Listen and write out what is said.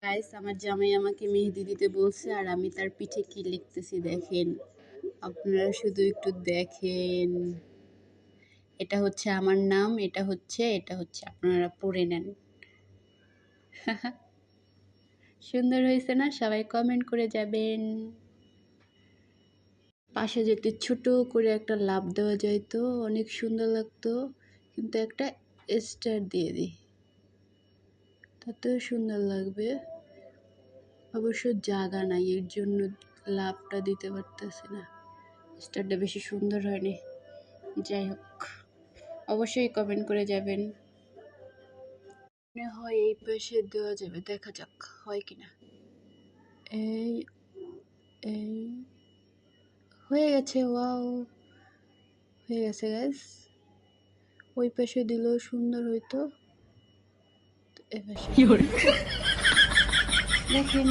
Guys, আমার জামাই আমাকে মেহেদি দিতে বলছে আর আমি তার পিঠে কি লিখতেছি দেখেন। আপনারা শুধু একটু দেখেন। এটা হচ্ছে আমার নাম, এটা হচ্ছে আপনারা পড়ে নেন। সুন্দর হয়েছে না? সবাই কমেন্ট করে যাবেন। পাশে যদি ছোট করে একটা লাভ দেওয়া যায় তো অনেক সুন্দর লাগতো, কিন্তু একটা স্টার দিয়ে দিই, তাতেও সুন্দর লাগবে। অবশ্য জায়গা নাই, এর জন্য লাভটা দিতে পারতেছি না। স্টারটা বেশি সুন্দর হয়নি। যাই হোক, অবশ্যই কমেন্ট করে যাবেন। মনে হয় এই পাশে দেওয়া যাবে, দেখা যাক হয় কিনা। এই এই হয়ে গেছে, ওয়াও, হয়ে গেছে গাইস। ওই পাশে দিলেও সুন্দর হইতো, এ পাশে দেখেন।